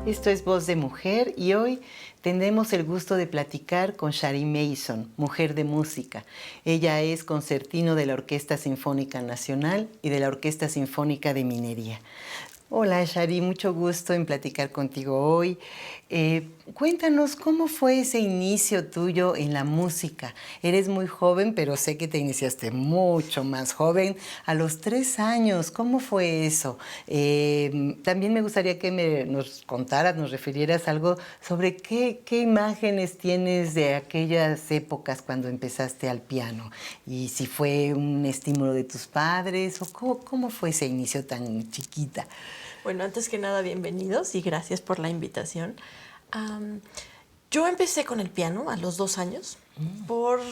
Esto es Voz de Mujer y hoy tendremos el gusto de platicar con Shari Mason, mujer de música. Ella es concertino de la Orquesta Sinfónica Nacional y de la Orquesta Sinfónica de Minería. Hola Shari, mucho gusto en platicar contigo hoy. Cuéntanos cómo fue ese inicio tuyo en la música. Eres muy joven, pero sé que te iniciaste mucho más joven, a los 3 años. ¿Cómo fue eso? También me gustaría que nos contaras, nos refirieras algo sobre qué imágenes tienes de aquellas épocas cuando empezaste al piano. Y si fue un estímulo de tus padres o cómo fue ese inicio tan chiquita. Bueno, antes que nada, bienvenidos y gracias por la invitación. Yo empecé con el piano a los 2 años bueno,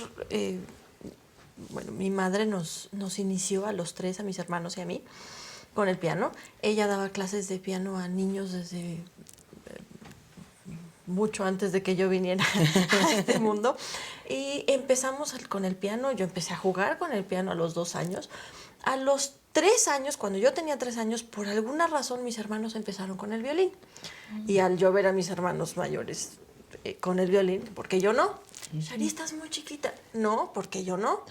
mi madre nos inició a los 3, a mis hermanos y a mí, con el piano. Ella daba clases de piano a niños desde mucho antes de que yo viniera a este mundo. Y empezamos con el piano. Yo empecé a jugar con el piano a los 2 años. A los 3 años, cuando yo tenía 3 años, por alguna razón mis hermanos empezaron con el violín. Y al yo ver a mis hermanos mayores con el violín, porque yo no. Shari, estás muy chiquita. No, porque yo no.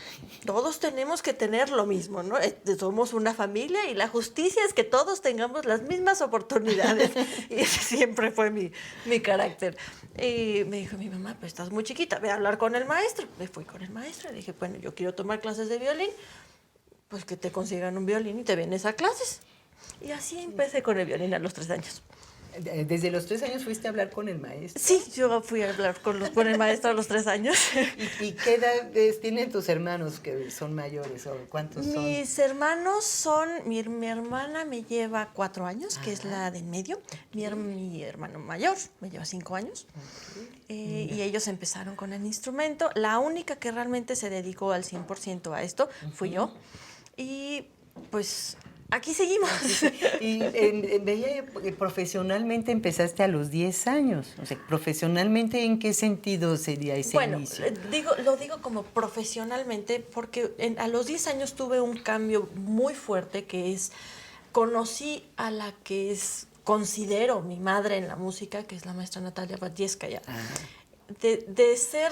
Todos tenemos que tener lo mismo, ¿no? Somos una familia y la justicia es que todos tengamos las mismas oportunidades. Y ese siempre fue mi carácter. Y me dijo mi mamá, pues estás muy chiquita, ve a hablar con el maestro. Me fui con el maestro y dije, bueno, yo quiero tomar clases de violín. Pues que te consigan un violín y te vienes a clases. Y así empecé con el violín a los 3 años. ¿Desde los 3 años fuiste a hablar con el maestro? Sí, yo fui a hablar con el maestro a los 3 años. ¿Y qué edad tienen tus hermanos que son mayores? ¿O cuántos son? Mis hermanos son... Mi hermana me lleva 4 años, que es la de en medio. Mi hermano mayor me lleva 5 años. Y ellos empezaron con el instrumento. La única que realmente se dedicó al 100% a esto fui yo. Y pues... aquí seguimos. Y veía que profesionalmente empezaste a los 10 años. O sea, profesionalmente, ¿en qué sentido sería ese inicio? Lo digo como profesionalmente porque a los 10 años tuve un cambio muy fuerte que es, conocí a la que considero mi madre en la música, que es la maestra Natalia Batlleskaya, de ser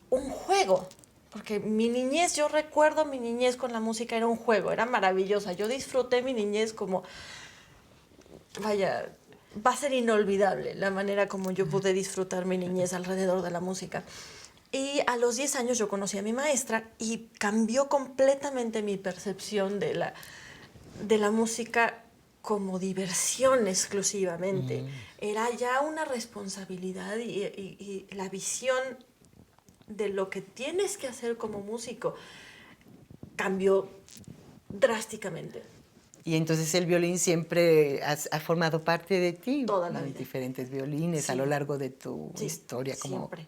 un juego. Porque mi niñez, yo recuerdo mi niñez con la música, era un juego, era maravillosa. Yo disfruté mi niñez como, vaya, va a ser inolvidable la manera como yo pude disfrutar mi niñez alrededor de la música. Y a los 10 años yo conocí a mi maestra y cambió completamente mi percepción de la música como diversión exclusivamente. Era ya una responsabilidad y la visión de lo que tienes que hacer como músico cambió drásticamente. Y entonces el violín siempre ha formado parte de ti. Toda la vida. Diferentes violines Sí. a lo largo de tu historia. Siempre.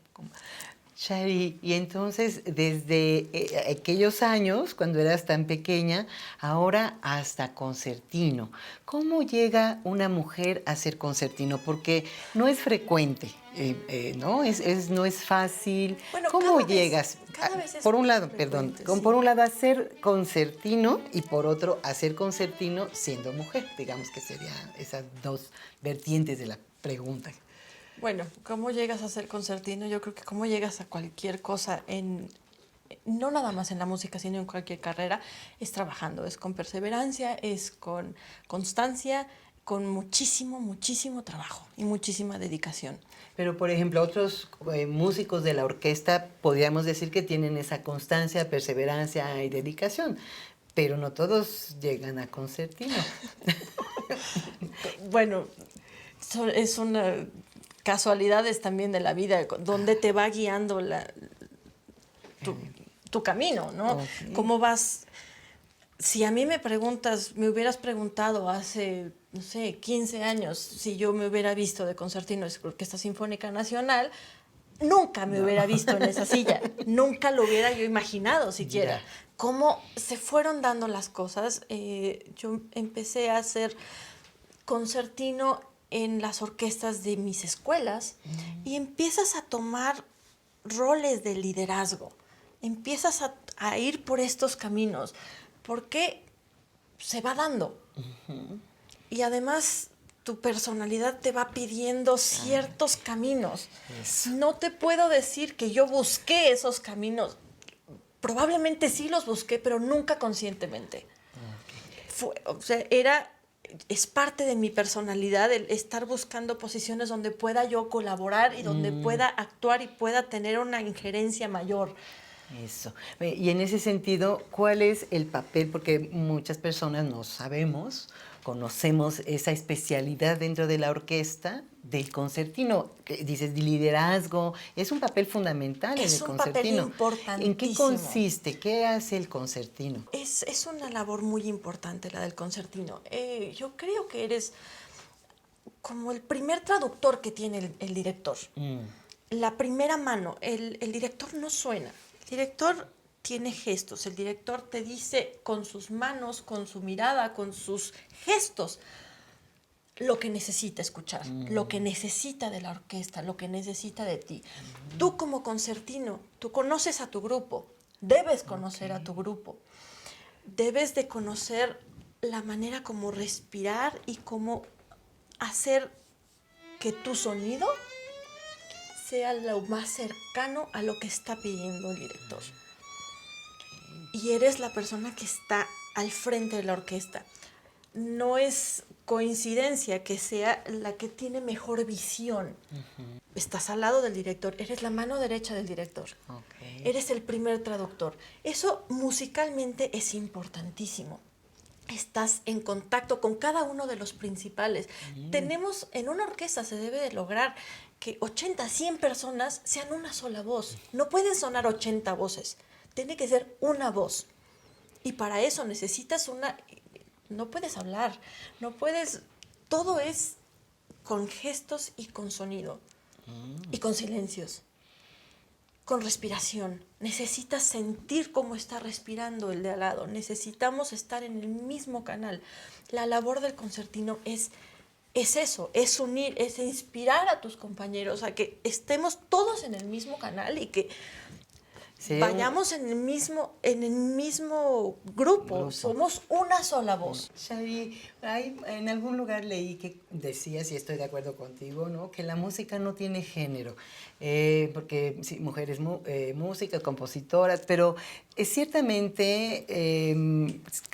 Shari, y entonces desde aquellos años, cuando eras tan pequeña, ahora hasta concertino. ¿Cómo llega una mujer a ser concertino? Porque no es frecuente, ¿no? No es fácil. Bueno, ¿Cómo llegas? Cada vez es por un lado, frecuente, perdón, sí. por un lado a ser concertino y por otro a ser concertino siendo mujer. Digamos que serían esas dos vertientes de la pregunta. Bueno, ¿cómo llegas a ser concertino? Yo creo que cómo llegas a cualquier cosa, no nada más en la música, sino en cualquier carrera, es trabajando, es con perseverancia, es con constancia, con muchísimo trabajo y muchísima dedicación. Pero, por ejemplo, otros músicos de la orquesta podríamos decir que tienen esa constancia, perseverancia y dedicación, pero no todos llegan a concertino. Bueno, es una casualidades también de la vida, donde te va guiando tu camino, ¿no? Okay. ¿Cómo vas? Si a mí me hubieras preguntado hace, no sé, 15 años, si yo me hubiera visto de concertino de Orquesta Sinfónica Nacional, nunca me hubiera visto en esa silla, nunca lo hubiera yo imaginado siquiera. Yeah. Cómo se fueron dando las cosas. Yo empecé a ser concertino en las orquestas de mis escuelas y empiezas a tomar roles de liderazgo, empiezas a ir por estos caminos, porque se va dando. Y además tu personalidad te va pidiendo ciertos caminos. Eso. No te puedo decir que yo busqué esos caminos. Probablemente sí los busqué, pero nunca conscientemente. O sea, es parte de mi personalidad el estar buscando posiciones donde pueda yo colaborar y donde pueda actuar y pueda tener una injerencia mayor. Eso. Y en ese sentido, ¿cuál es el papel? Porque muchas personas no sabemos, conocemos esa especialidad dentro de la orquesta del concertino. Que dices, liderazgo, es un papel fundamental en Es el un papel concertino. ¿En qué importantísimo. consiste? ¿Qué hace el concertino? Es una labor muy importante la del concertino. Yo creo que eres como el primer traductor que tiene el director. La primera mano. El director no suena. El director tiene gestos. El director te dice con sus manos, con su mirada, con sus gestos, lo que necesita escuchar, lo que necesita de la orquesta, lo que necesita de ti. Tú como concertino, tú conoces a tu grupo, debes conocer a tu grupo, debes de conocer la manera como respirar y cómo hacer que tu sonido sea lo más cercano a lo que está pidiendo el director. Y eres la persona que está al frente de la orquesta. No es coincidencia que sea la que tiene mejor visión. Estás al lado del director, eres la mano derecha del director. Eres el primer traductor. Eso musicalmente es importantísimo. Estás en contacto con cada uno de los principales. Tenemos, en una orquesta se debe de lograr que 80, 100 personas sean una sola voz. No pueden sonar 80 voces. Tiene que ser una voz. Y para eso necesitas una... No puedes hablar, no puedes... Todo es con gestos y con sonido. Y con silencios. Con respiración. Necesitas sentir cómo está respirando el de al lado. Necesitamos estar en el mismo canal. La labor del concertino es eso, es unir, es inspirar a tus compañeros a que estemos todos en el mismo canal y que vayamos en el mismo grupo. Somos una sola voz. Shari, en algún lugar leí que decías, y estoy de acuerdo contigo, ¿no? Que la música no tiene género, porque sí, mujeres músicas, compositoras, pero ciertamente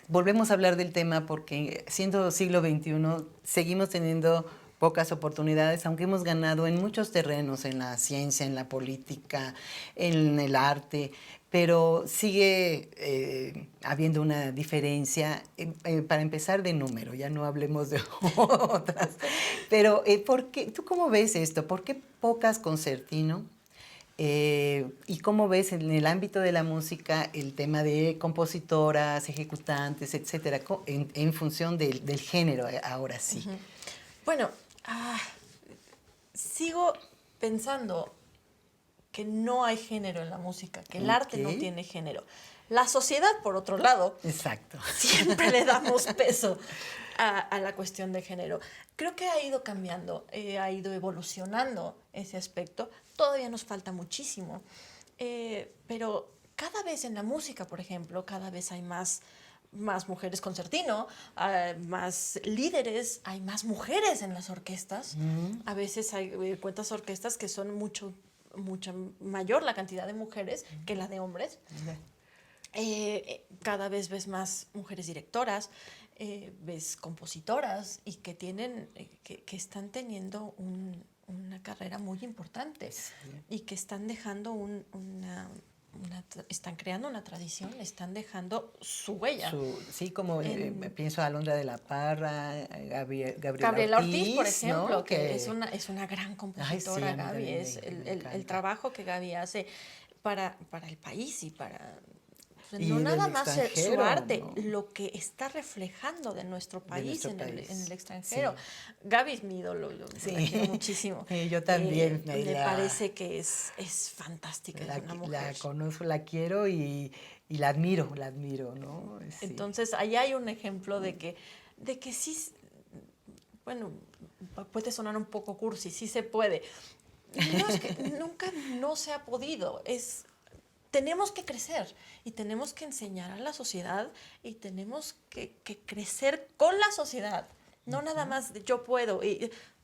volvemos a hablar del tema porque siendo siglo XXI seguimos teniendo pocas oportunidades, aunque hemos ganado en muchos terrenos, en la ciencia, en la política, en el arte, pero sigue habiendo una diferencia, para empezar, de número, ya no hablemos de otras. Pero, ¿tú cómo ves esto? ¿Por qué pocas concertino? ¿Y cómo ves en el ámbito de la música el tema de compositoras, ejecutantes, etcétera, en función del género ahora sí? Bueno, sigo pensando que no hay género en la música, que el arte no tiene género. La sociedad, por otro lado, exacto, siempre le damos peso a la cuestión de género. Creo que ha ido cambiando, ha ido evolucionando ese aspecto. Todavía nos falta muchísimo, pero cada vez en la música, por ejemplo, cada vez hay más mujeres concertino, más líderes, hay más mujeres en las orquestas. A veces hay cuentas orquestas que son mucho mayor la cantidad de mujeres que la de hombres. Cada vez ves más mujeres directoras, ves compositoras y que tienen, que están teniendo una carrera muy importante y que están dejando están creando una tradición, están dejando su huella. Sí, como pienso a Alondra de la Parra, Gabriela Ortiz, por ejemplo, ¿no? que es una gran compositora. Ay, sí, Gaby, es el trabajo que Gaby hace para el país y para... No nada más su arte, ¿no? Lo que está reflejando de nuestro país, en el extranjero. Sí. Gaby es mi ídolo, la quiero muchísimo. Yo también. Me parece que es fantástica, es una mujer. La conozco, la quiero y la admiro, ¿no? Sí. Entonces, ahí hay un ejemplo de que sí, bueno, puede sonar un poco cursi, sí se puede. No, es que nunca no se ha podido, tenemos que crecer y tenemos que enseñar a la sociedad y tenemos que crecer con la sociedad. No nada más de yo puedo.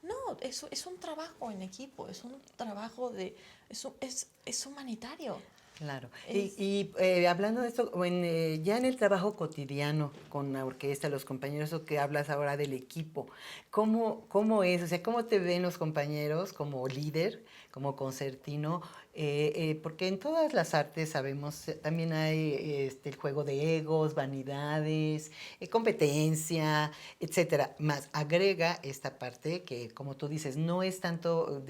No, eso es un trabajo en equipo, es un trabajo es humanitario. Claro. Es- Hablando de esto, ya en el trabajo cotidiano con la orquesta, los compañeros, o que hablas ahora del equipo, ¿cómo es? O sea, ¿cómo te ven los compañeros como líder, como concertino? Porque en todas las artes sabemos, también hay el juego de egos, vanidades, competencia, etcétera. Más agrega esta parte que, como tú dices, no es tanto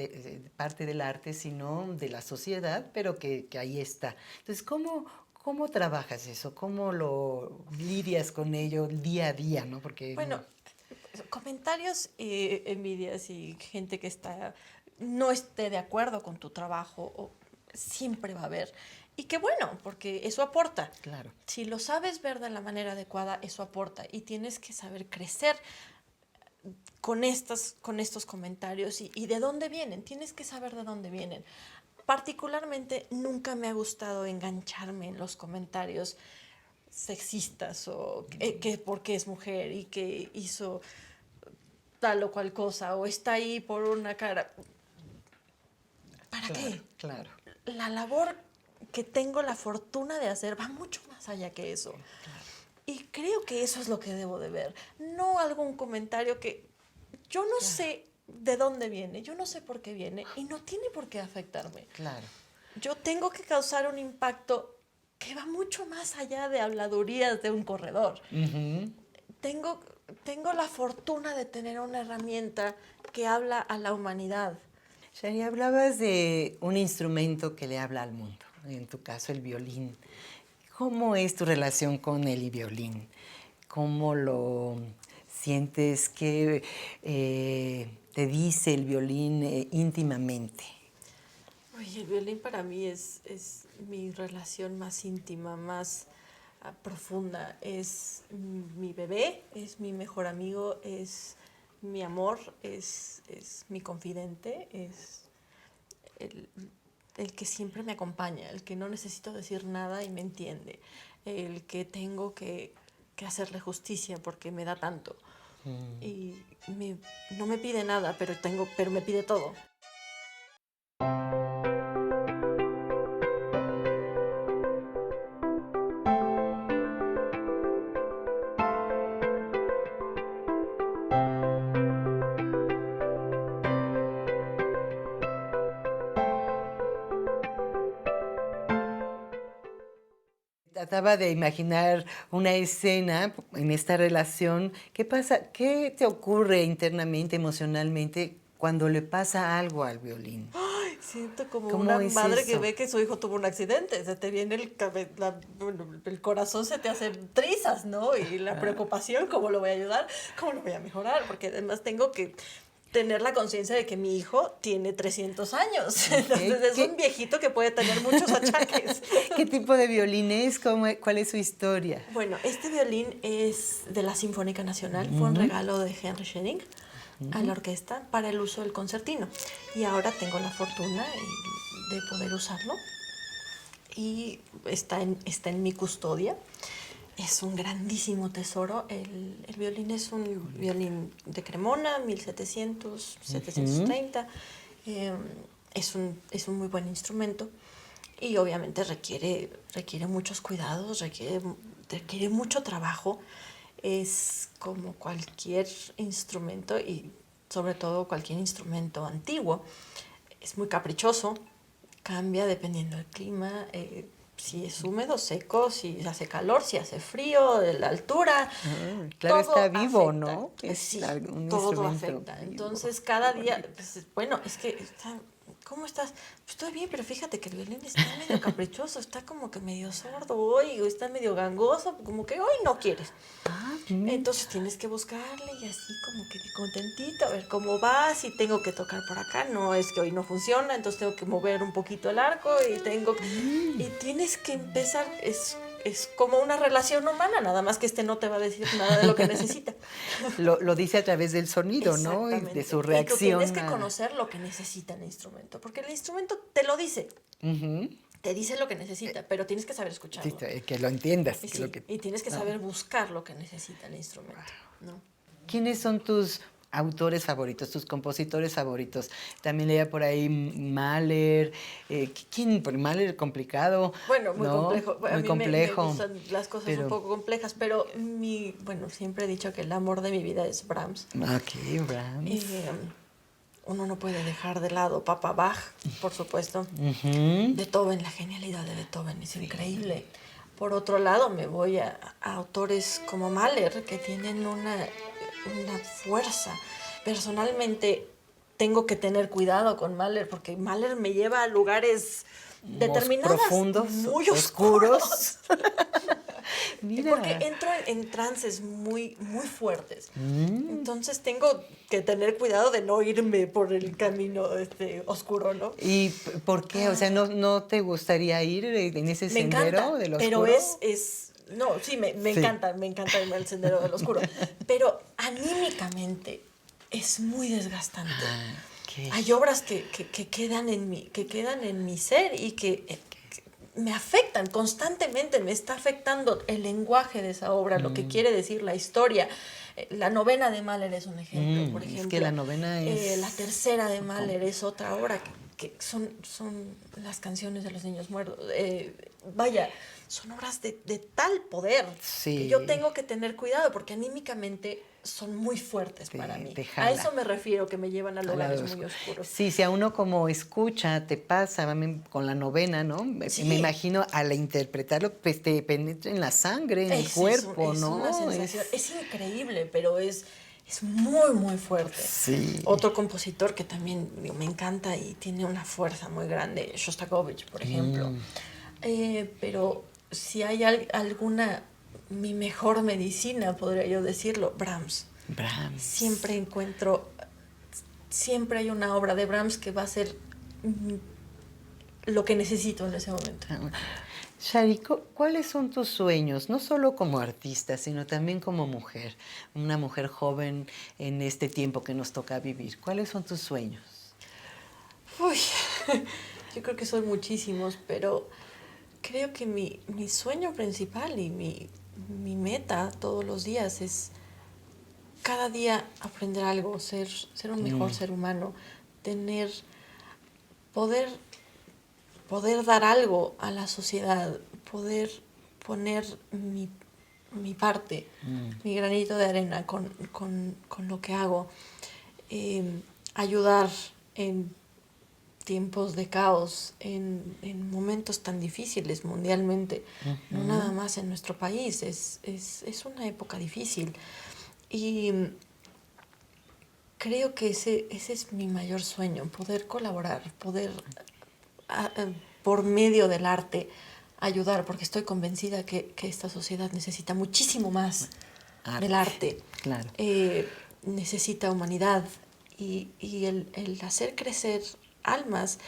parte del arte, sino de la sociedad, pero que ahí está. Entonces, ¿cómo trabajas eso? ¿Cómo lo lidias con ello día a día, no? Porque bueno, comentarios, envidias y gente que no esté de acuerdo con tu trabajo, siempre va a haber. Y qué bueno, porque eso aporta. claro. Si lo sabes ver de la manera adecuada, eso aporta. Y tienes que saber crecer con estos comentarios y de dónde vienen. Tienes que saber de dónde vienen. Particularmente, nunca me ha gustado engancharme en los comentarios sexistas o que porque es mujer y que hizo tal o cual cosa o está ahí por una cara. ¿Para Claro, qué? claro. La labor que tengo la fortuna de hacer va mucho más allá que eso. Y creo que eso es lo que debo de ver. No algún comentario que yo no sé de dónde viene, yo no sé por qué viene y no tiene por qué afectarme. Claro. Yo tengo que causar un impacto que va mucho más allá de habladurías de un corredor. Ujú. Tengo, tengo la fortuna de tener una herramienta que habla a la humanidad. Shari, hablabas de un instrumento que le habla al mundo, en tu caso el violín. ¿Cómo es tu relación con el violín? ¿Cómo lo sientes? ¿Qué te dice el violín íntimamente? Oye, el violín para mí es mi relación más íntima, más profunda. Es mi bebé, es mi mejor amigo, es mi amor, es mi confidente, es el, el que siempre me acompaña, el que no necesito decir nada y me entiende, el que tengo que hacerle justicia porque me da tanto. Y no me pide nada, pero me pide todo. Trataba de imaginar una escena en esta relación. ¿Qué pasa? ¿Qué te ocurre internamente, emocionalmente, cuando le pasa algo al violín? Siento como ¿Cómo una es madre que eso? ve que su hijo tuvo un accidente. Se te viene bueno, el corazón, se te hace trizas, ¿no? Y la preocupación, ¿cómo lo voy a ayudar? ¿Cómo lo voy a mejorar? Porque además tengo que tener la conciencia de que mi hijo tiene 300 años. Entonces ¿Qué, es un qué, viejito que puede tener muchos achaques. qué tipo de violín es? ¿Cuál es su historia? Bueno, este violín es de la Sinfónica Nacional, fue un regalo de Henry Schenning a la orquesta para el uso del concertino. Y ahora tengo la fortuna de poder usarlo y está en mi custodia. Es un grandísimo tesoro. El violín es un violín de Cremona, 1700, 730. Eh, es un muy buen instrumento y obviamente requiere muchos cuidados, requiere mucho trabajo. Es como cualquier instrumento y sobre todo cualquier instrumento antiguo. Es muy caprichoso, cambia dependiendo del clima, si es húmedo, seco, si hace calor, si hace frío, de la altura, Claro, está todo vivo, afecta. ¿no? Es Sí, un todo instrumento afecta. vivo. Entonces, Qué cada día, bonito. pues, bueno, es que ¿cómo estás? Pues estoy bien, pero fíjate que el violín está medio caprichoso, está como que medio sordo hoy, o está medio gangoso, como que hoy no quieres. Ah, Entonces tienes que buscarle y así como que contentito, a ver cómo va, si tengo que tocar por acá, no es que hoy no funciona, entonces tengo que mover un poquito el arco y tienes que empezar, es como una relación humana, nada más que no te va a decir nada de lo que necesita. lo dice a través del sonido, ¿no? Y de Exactamente. su Y tú tienes reacción que a... conocer lo que necesita el instrumento, porque el instrumento te lo dice, Ujú. te dice lo que necesita, pero tienes que saber Sí, escucharlo. que lo entiendas. Y Que lo sí, que... y tienes que No. saber buscar lo que necesita el instrumento, ¿no? ¿Quiénes son tus autores favoritos, tus compositores favoritos? También leía por ahí Mahler. ¿Quién? Por Mahler complicado. Bueno, muy ¿no? complejo. A Muy mí complejo. me gustan las cosas un poco complejas, pero bueno, siempre he dicho que el amor de mi vida es Brahms. Ok, Brahms. Uno no puede dejar de lado Papa Bach, por supuesto. Beethoven, la genialidad de Beethoven es increíble. Por otro lado, me voy a autores como Mahler, que tienen una fuerza. Personalmente, tengo que tener cuidado con Mahler, porque Mahler me lleva a lugares determinadas, profundos, muy oscuros. Mira. Porque entro en trances muy, muy fuertes. Entonces tengo que tener cuidado de no irme por el camino oscuro, ¿no? ¿Y por qué? O sea, ¿no te gustaría ir en ese sendero del oscuro? Pero no, sí, me encanta irme al sendero del oscuro. Pero anímicamente es muy desgastante. Okay. Hay obras que quedan en mi ser y que me afectan constantemente, me está afectando el lenguaje de esa obra, lo que quiere decir la historia. La novena de Mahler es un ejemplo, por ejemplo. Es que la novena es... la tercera de Mahler es otra obra que son las canciones de los niños muertos. Vaya, son obras de tal poder que yo tengo que tener cuidado porque anímicamente son muy fuertes para mí. A eso me refiero, que me llevan a lugares muy oscuros. Sí, si a uno como escucha te pasa con la novena, ¿no? Sí. Me imagino al interpretarlo, pues te penetra en la sangre, en el cuerpo, ¿no? Es una sensación, es increíble, pero es muy, muy fuerte. Sí. Otro compositor que también me encanta y tiene una fuerza muy grande, Shostakovich, por ejemplo. Pero si hay alguna... Mi mejor medicina, podría yo decirlo, Brahms. Siempre hay una obra de Brahms que va a ser lo que necesito en ese momento. Shari, ¿cuáles son tus sueños? No solo como artista, sino también como mujer, una mujer joven en este tiempo que nos toca vivir. ¿Cuáles son tus sueños? Uy, yo creo que son muchísimos, pero creo que mi sueño principal y mi meta todos los días es cada día aprender algo, ser un mejor ser humano, poder dar algo a la sociedad, poder poner mi parte, mi granito de arena con lo que hago, ayudar en tiempos de caos, en momentos tan difíciles mundialmente, no nada más en nuestro país, es una época difícil. Y creo que ese es mi mayor sueño, poder colaborar, poder, por medio del arte, ayudar, porque estoy convencida que esta sociedad necesita muchísimo más del arte. Claro. Necesita humanidad y el hacer crecer almas,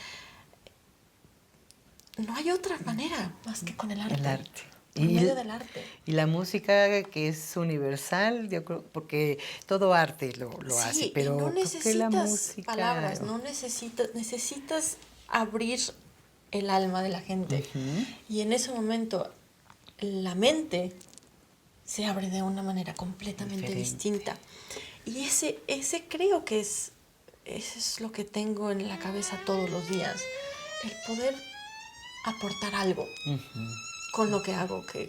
no hay otra manera más que con el arte. El arte. Por medio del arte. Y la música, que es universal, yo creo, porque todo arte lo hace, pero no necesitas la música, palabras, no necesitas abrir el alma de la gente. Y en ese momento la mente se abre de una manera completamente distinta. Y ese creo que eso es lo que tengo en la cabeza todos los días, el poder aportar algo con lo que hago, que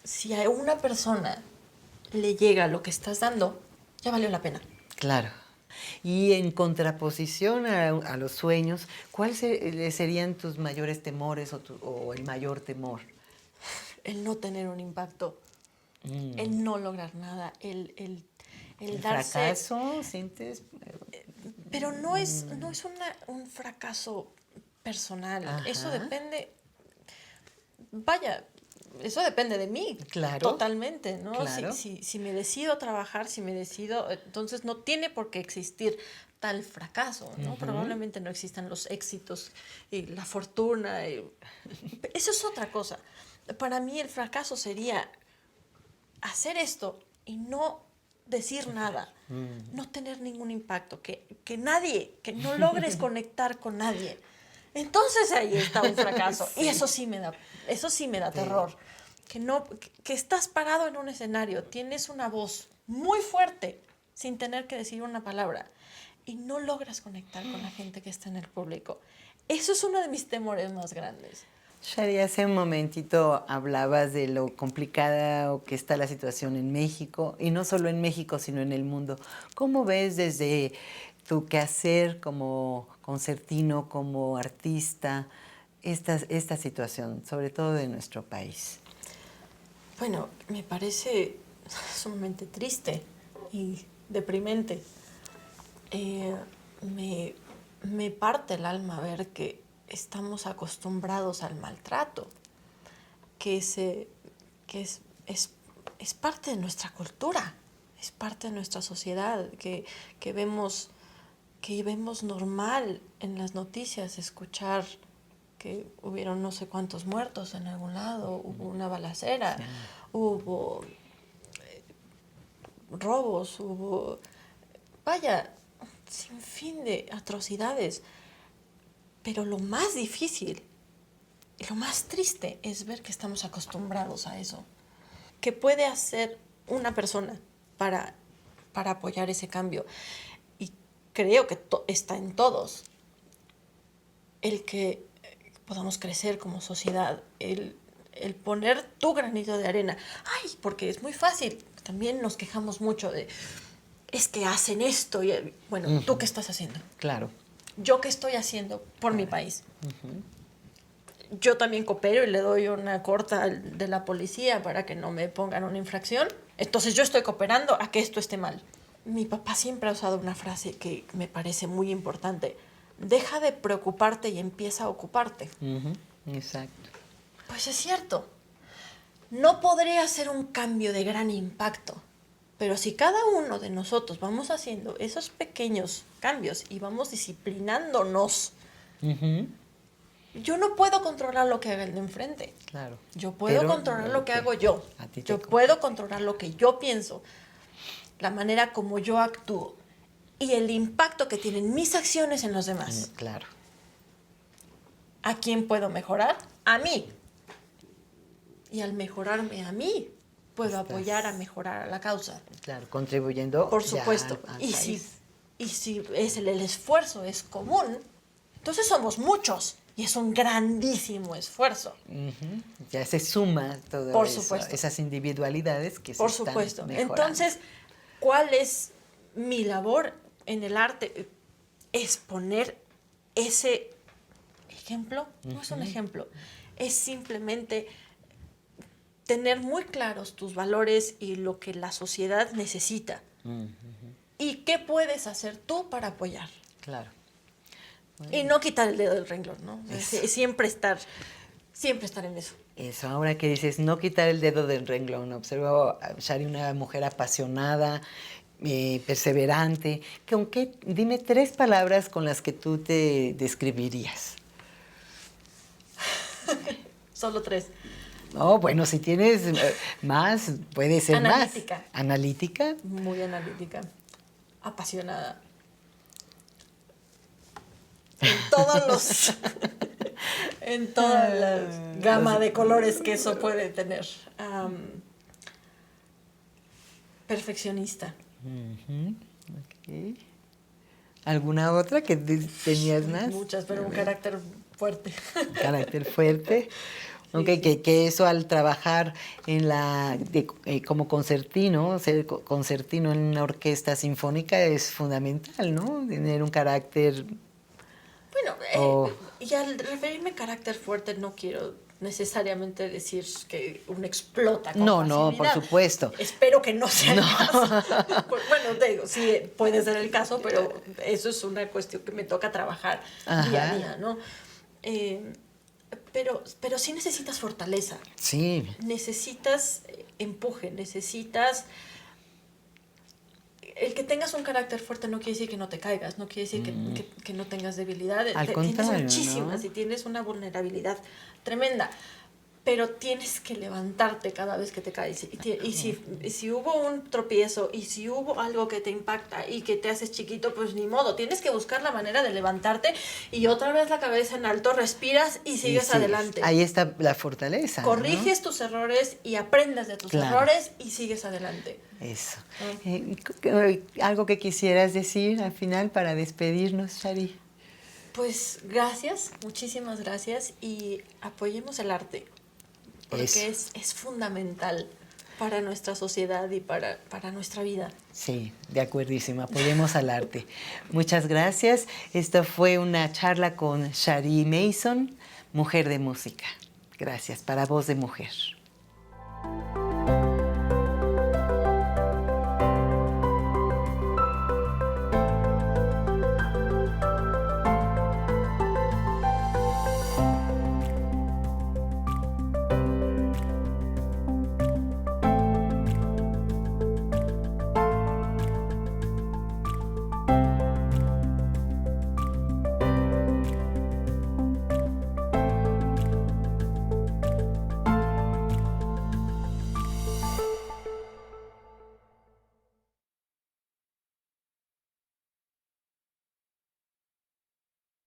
si a una persona le llega lo que estás dando, ya valió la pena. Claro. Y en contraposición a los sueños, ¿cuáles serían tus mayores temores o el mayor temor? El no tener un impacto, el no lograr nada, el darse... ¿Fracaso sientes? Pero no es un fracaso personal. Ajá. Eso depende... Vaya, eso depende de mí. Claro. Totalmente, ¿no? Claro. Si me decido trabajar, entonces no tiene por qué existir tal fracaso, ¿no? Probablemente no existan los éxitos y la fortuna. Eso es otra cosa. Para mí el fracaso sería hacer esto y no decir nada, no tener ningún impacto, que no logres conectar con nadie. Entonces ahí está un fracaso. Sí. Y eso sí me da terror. que estás parado en un escenario, tienes una voz muy fuerte sin tener que decir una palabra y no logras conectar con la gente que está en el público. Eso es uno de mis temores más grandes. Shari, hace un momentito hablabas de lo complicada o que está la situación en México, y no solo en México, sino en el mundo. ¿Cómo ves desde tu quehacer como concertino, como artista, esta situación, sobre todo de nuestro país? Bueno, me parece sumamente triste y deprimente. Me parte el alma ver que estamos acostumbrados al maltrato, que, que es parte de nuestra cultura, es parte de nuestra sociedad, que vemos normal en las noticias escuchar que hubieron no sé cuántos muertos en algún lado, hubo una balacera, sí. Hubo robos, hubo, vaya, sin fin de atrocidades. Pero lo más difícil y lo más triste es ver que estamos acostumbrados a eso. ¿Qué puede hacer una persona para apoyar ese cambio? Y creo que está en todos. El que podamos crecer como sociedad, el poner tu granito de arena. Ay, porque es muy fácil. También nos quejamos mucho de, es que hacen esto. Y, bueno, ¿tú qué estás haciendo? Claro. ¿Yo qué estoy haciendo por mi país? Yo también coopero y le doy una corta de la policía para que no me pongan una infracción. Entonces yo estoy cooperando a que esto esté mal. Mi papá siempre ha usado una frase que me parece muy importante. Deja de preocuparte y empieza a ocuparte. Exacto. Pues es cierto. No podría ser un cambio de gran impacto, pero si cada uno de nosotros vamos haciendo esos pequeños cambios y vamos disciplinándonos, yo no puedo controlar lo que haga el de enfrente. Claro. Yo puedo controlar lo que hago yo. Yo puedo controlar lo que yo pienso, la manera como yo actúo y el impacto que tienen mis acciones en los demás. Claro. ¿A quién puedo mejorar? A mí. Y al mejorarme a mí, puedo apoyar a mejorar a la causa. Claro, contribuyendo. Por supuesto. Y si es el esfuerzo es común, entonces somos muchos. Y es un grandísimo esfuerzo. Ya se suma todo por eso, supuesto. Esas individualidades que por se están supuesto. mejorando. Entonces, ¿cuál es mi labor en el arte? Es poner ese ejemplo. No es un ejemplo. Es simplemente tener muy claros tus valores y lo que la sociedad necesita. ¿Y qué puedes hacer tú para apoyar? Claro. Y no quitar el dedo del renglón, ¿no? Siempre estar en eso. Eso, ahora que dices, no quitar el dedo del renglón. Observo a Shari, una mujer apasionada, perseverante. Dime 3 palabras con las que tú te describirías. Solo 3. No, bueno, si tienes más, puede ser analítica. Más. ¿Analítica? Muy analítica. Apasionada. En toda la gama de colores que eso puede tener. Perfeccionista. Okay. ¿Alguna otra que tenías más? Muchas, pero un carácter fuerte. Un carácter fuerte. Okay, sí. Que eso al trabajar como concertino, ser concertino en una orquesta sinfónica es fundamental, ¿no? Tener un carácter... Bueno, y al referirme a carácter fuerte no quiero necesariamente decir que uno explota con facilidad. No, por supuesto. Espero que no sea el caso. Bueno, te digo, sí puede ser el caso, pero eso es una cuestión que me toca trabajar día a día, ¿no? Pero sí necesitas fortaleza. Sí. Necesitas empuje, necesitas... El que tengas un carácter fuerte no quiere decir que no te caigas, no quiere decir que no tengas debilidades. Al contrario, tienes muchísimas, ¿no? Y tienes una vulnerabilidad tremenda. pero tienes que levantarte cada vez que te caes. Y si hubo un tropiezo, y si hubo algo que te impacta y que te haces chiquito, pues ni modo. Tienes que buscar la manera de levantarte y otra vez la cabeza en alto, respiras y sigues adelante. Ahí está la fortaleza. Corriges, ¿no?, tus errores y aprendes de tus errores y sigues adelante. Eso. ¿Algo que quisieras decir al final para despedirnos, Shari? Pues gracias, muchísimas gracias, y apoyemos el arte. Porque es fundamental para nuestra sociedad y para nuestra vida. Sí, de acuerdísimo. Apoyemos al arte. Muchas gracias. Esta fue una charla con Shari Mason, mujer de música. Gracias. Para Voz de Mujer.